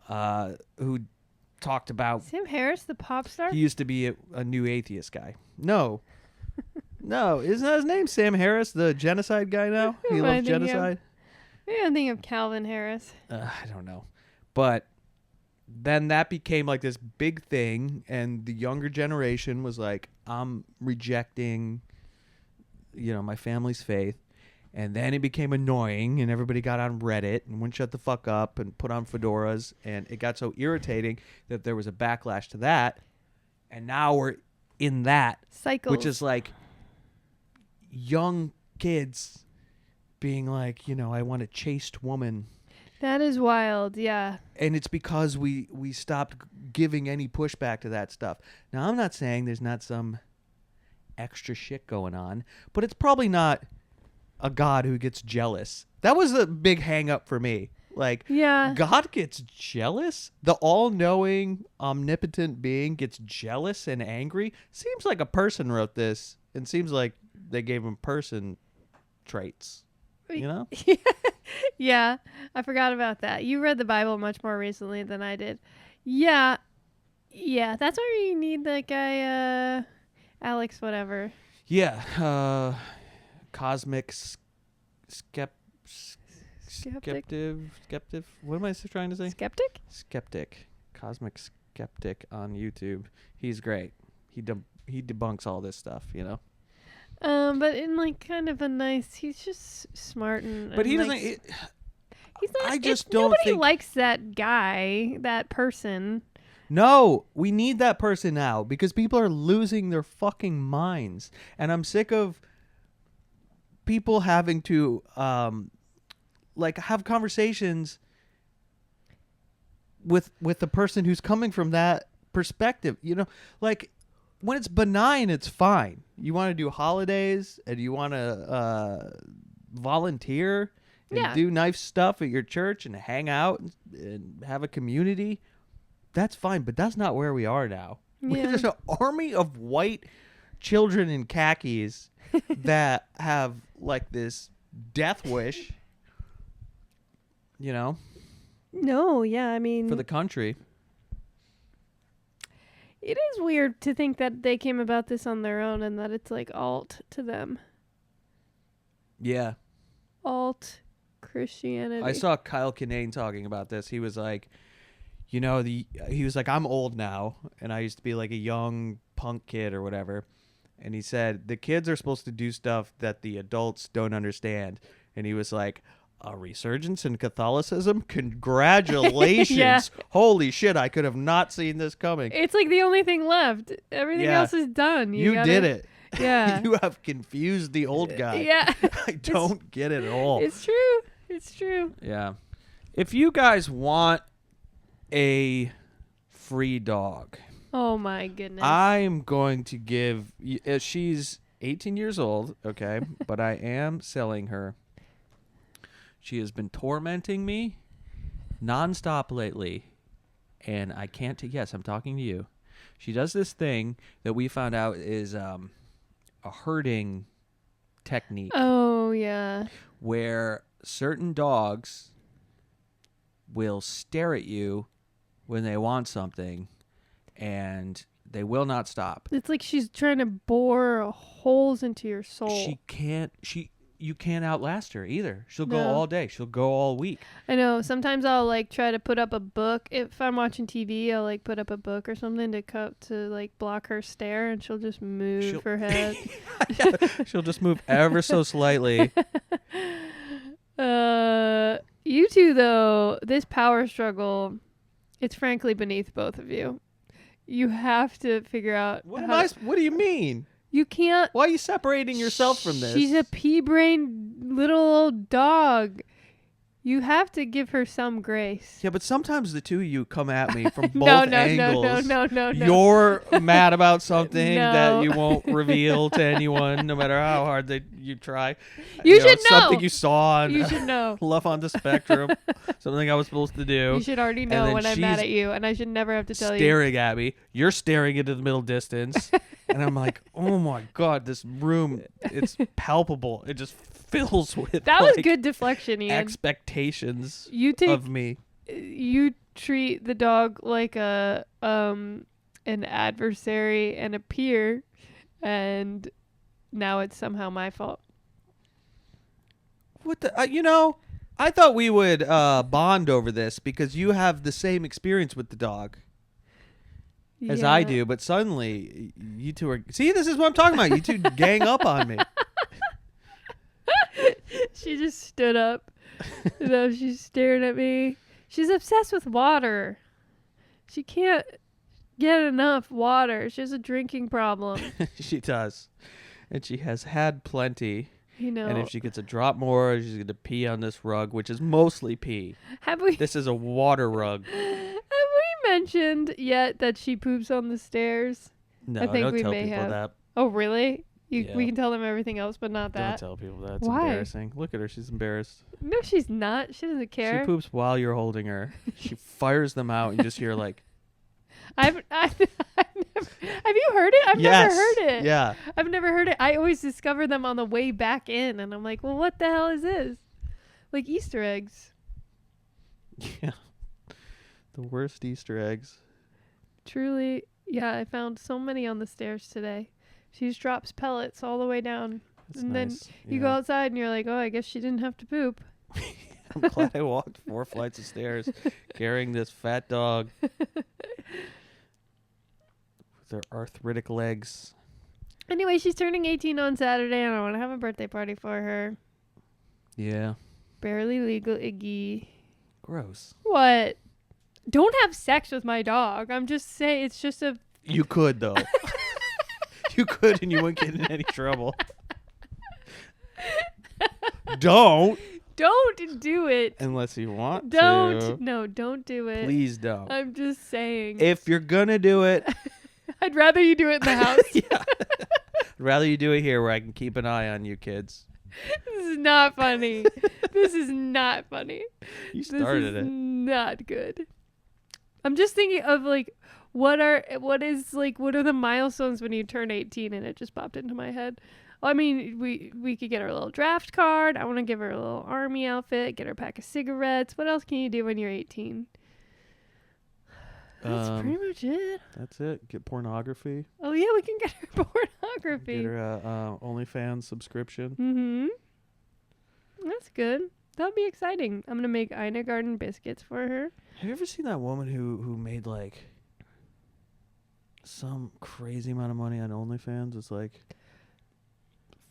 who talked about... Sam Harris, the pop star? He used to be a new atheist guy. No. No, isn't that his name? Sam Harris, the genocide guy now? He loves genocide? Maybe I'm thinking of Calvin Harris. I don't know. But then that became like this big thing, and the younger generation was like, I'm rejecting, you know, my family's faith. And then it became annoying, and everybody got on Reddit and wouldn't shut the fuck up and put on fedoras, and it got so irritating that there was a backlash to that. And now we're in that cycle, which is like young kids being like, you know, I want a chaste woman. That is wild, yeah. And it's because we stopped giving any pushback to that stuff. Now, I'm not saying there's not some extra shit going on, but it's probably not a God who gets jealous. That was a big hang up for me. Like, yeah. God gets jealous? The all-knowing, omnipotent being gets jealous and angry? Seems like a person wrote this, and seems like they gave him person traits. You know? Yeah, I forgot about that. You read the Bible much more recently than I did. Yeah, that's why you need that guy, Alex whatever. Yeah, cosmic skeptic. What am I trying to say? Skeptic. Cosmic skeptic on YouTube. He's great. He debunks all this stuff, you know? But in like kind of a nice, he's just smart and. But he like, doesn't. He's not. I just don't nobody think likes that guy, that person. No, we need that person now because people are losing their fucking minds, and I'm sick of people having to like have conversations with the person who's coming from that perspective. You know, like. When it's benign, it's fine. You want to do holidays and you want to volunteer and do nice stuff at your church and hang out and have a community. That's fine, but that's not where we are now. Yeah. There's an army of white children in khakis that have like this death wish, you know? No, yeah, I mean... For the country. It is weird to think that they came about this on their own and that it's like alt to them. Yeah. Alt Christianity. I saw Kyle Kinane talking about this. He was like, you know, he was like, I'm old now, and I used to be like a young punk kid or whatever. And he said, the kids are supposed to do stuff that the adults don't understand. And he was like, a resurgence in Catholicism? Congratulations. Yeah. Holy shit, I could have not seen this coming. It's like the only thing left. Everything else is done. You did it. Yeah. You have confused the old guy. Yeah. I don't get it at all. It's true. It's true. Yeah. If you guys want a free dog. Oh my goodness. I'm going to give, she's 18 years old, okay, but I am selling her. She has been tormenting me nonstop lately, and I can't, yes, I'm talking to you. She does this thing that we found out is a herding technique. Oh, yeah. Where certain dogs will stare at you when they want something, and they will not stop. It's like she's trying to bore holes into your soul. You can't outlast her either. She'll go all day. She'll go all week. I know. Sometimes I'll like try to put up a book. If I'm watching TV, I'll like put up a book or something to like block her stare, and she'll just move her head. Yeah, she'll just move ever so slightly. You two though, this power struggle, it's frankly beneath both of you. You have to figure out. What do you mean? You can't. Why are you separating yourself from this? She's a pea-brained little old dog. You have to give her some grace. Yeah, but sometimes the two of you come at me from both No. angles. No. You're mad about something No. that you won't reveal to anyone, no matter how hard you try. You should know. Something you saw on You should know. Love on the Spectrum. Something I was supposed to do. You should already know when I'm mad at you, and I should never have to tell you. Staring at me. You're staring into the middle distance. And I'm like, oh my God, this room, it's palpable. It just fills with That was good deflection, Ian. expectations of me. You treat the dog like an adversary and a peer, and now it's somehow my fault. What the? I thought we would bond over this because you have the same experience with the dog as I do, but suddenly you two are... See, this is what I'm talking about. You two gang up on me. She just stood up. She's staring at me. She's obsessed with water. She can't get enough water. She has a drinking problem. She does. And she has had plenty. And if she gets a drop more, she's going to pee on this rug, which is mostly pee. This is a water rug. Have we mentioned yet that she poops on the stairs? No, I think don't we tell may people have. that. Oh, really? Yeah. We can tell them everything else, but not that. Don't tell people that. It's Why? embarrassing. Look at her. She's embarrassed. No, she's not. She doesn't care. She poops while you're holding her. She fires them out. And you just hear like... I've never, have you heard it? I've never heard it. Yeah. I've never heard it. I always discover them on the way back in, and I'm like, well, what the hell is this? Like Easter eggs. Yeah. The worst Easter eggs. Truly, yeah, I found so many on the stairs today. She just drops pellets all the way down. That's and nice. Then you go outside and you're like, oh, I guess she didn't have to poop. I'm glad I walked 4 flights of stairs carrying this fat dog with her arthritic legs. Anyway, she's turning 18 on Saturday, and I want to have a birthday party for her. Yeah. Barely legal, Iggy. Gross. What? Don't have sex with my dog. I'm just saying, it's just a... You could, though. You could, and you wouldn't get in any trouble. Don't do it. Unless you want to. No, don't do it. Please don't. I'm just saying. If you're gonna do it... I'd rather you do it in the house. Yeah. I'd rather you do it here where I can keep an eye on you kids. This is not funny. This is not funny. You started it. Not good. I'm just thinking of like what are the milestones when you turn 18, and it just popped into my head. Well, I mean, we could get her a little draft card. I want to give her a little army outfit, get her a pack of cigarettes. What else can you do when you're 18? That's pretty much it. That's it. Get pornography. Oh yeah, we can get her pornography. Get her OnlyFans subscription. Mm-hmm. That's good. That'll be exciting. I'm gonna make Ina Garden biscuits for her. Have you ever seen that woman who made like some crazy amount of money on OnlyFans? It's like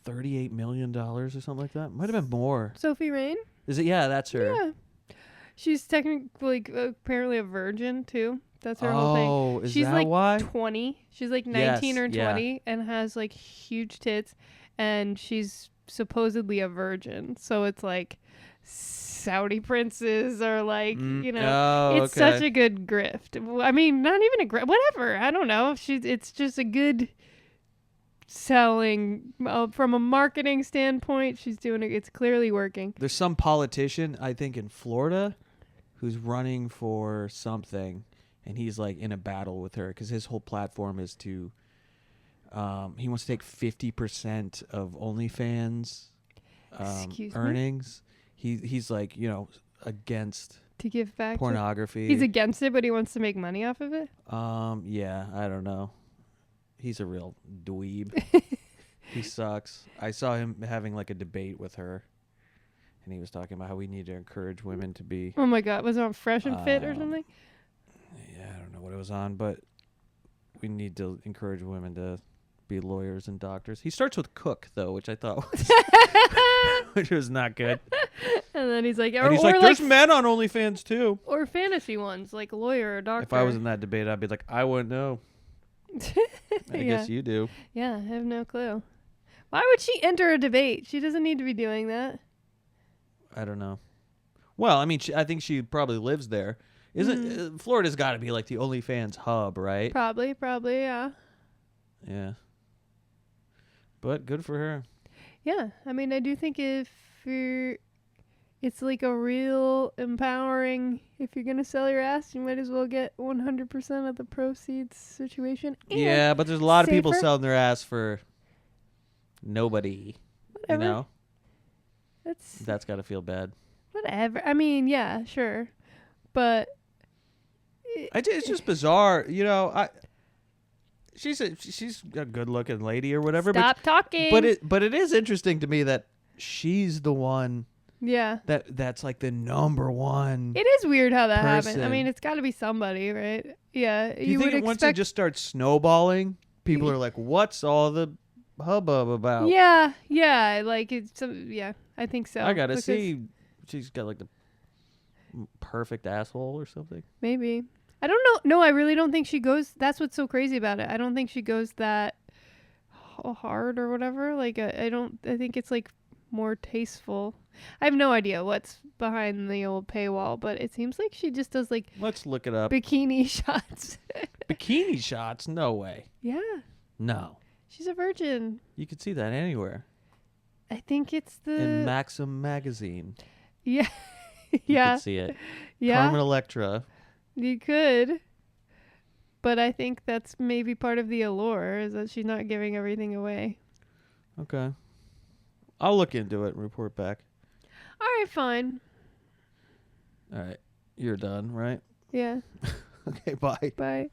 $38 million or something like that. Might have been more. Sophie Rain? Is it? Yeah, that's her. Yeah. She's technically apparently a virgin too. That's her whole thing. Oh, is She's that like why? 20. She's like 19 or 20 yeah. and has like huge tits, and she's supposedly a virgin. So it's like Saudi princes are like, it's such a good grift. I mean, not even a grift, whatever. I don't know. It's just a good selling from a marketing standpoint. She's doing it. It's clearly working. There's some politician, I think in Florida, who's running for something, and he's like in a battle with her because his whole platform is to he wants to take 50% of OnlyFans earnings. He's like, against to give back pornography. He's against it, but he wants to make money off of it. Yeah, I don't know. He's a real dweeb. He sucks. I saw him having like a debate with her, and he was talking about how we need to encourage women to be. Oh my God, was it on Fresh and Fit or something? Yeah, I don't know what it was on, but we need to encourage women to be lawyers and doctors. He starts with cook though, which I thought was which was not good. And then he's like, there's men on OnlyFans too, or fantasy ones like lawyer or doctor. If I was in that debate, I'd be like, I wouldn't know. I guess you do. Yeah, I have no clue. Why would she enter a debate? She doesn't need to be doing that. I don't know. Well, I mean, I think she probably lives there. Isn't Florida's got to be like the OnlyFans hub, right? Probably, yeah. Yeah. But good for her. Yeah, I mean, I do think if it's like a real empowering. If you're gonna sell your ass, you might as well get 100% of the proceeds situation. And yeah, but there's a lot of people safer. selling their ass for nobody. Whatever. You know, That's got to feel bad. whatever. I mean, yeah, sure, but It's just bizarre. You know, she's a good looking lady or whatever. Stop talking. But it is interesting to me that she's the one. Yeah. That's like the number one. It is weird how that person. happened. I mean, it's got to be somebody, right? Yeah. Do you think would once it just starts snowballing, people are like, "What's all the hubbub about?" Yeah. Yeah. Like it's. Yeah. I think so. I gotta see. She's got like the perfect asshole or something. Maybe. I don't know. No, I really don't think she goes. That's what's so crazy about it. I don't think she goes that hard or whatever. Like I don't. I think it's like more tasteful. I have no idea what's behind the old paywall, but it seems like she just does like Let's look it up. bikini shots. Bikini shots? No way. Yeah. No. She's a virgin. You could see that anywhere. I think it's the In Maxim magazine. Yeah. You Yeah. could see it. Yeah. Carmen Electra. You could. But I think that's maybe part of the allure is that she's not giving everything away. Okay. I'll look into it and report back. All right, fine. All right. You're done, right? Yeah. Okay, bye. Bye.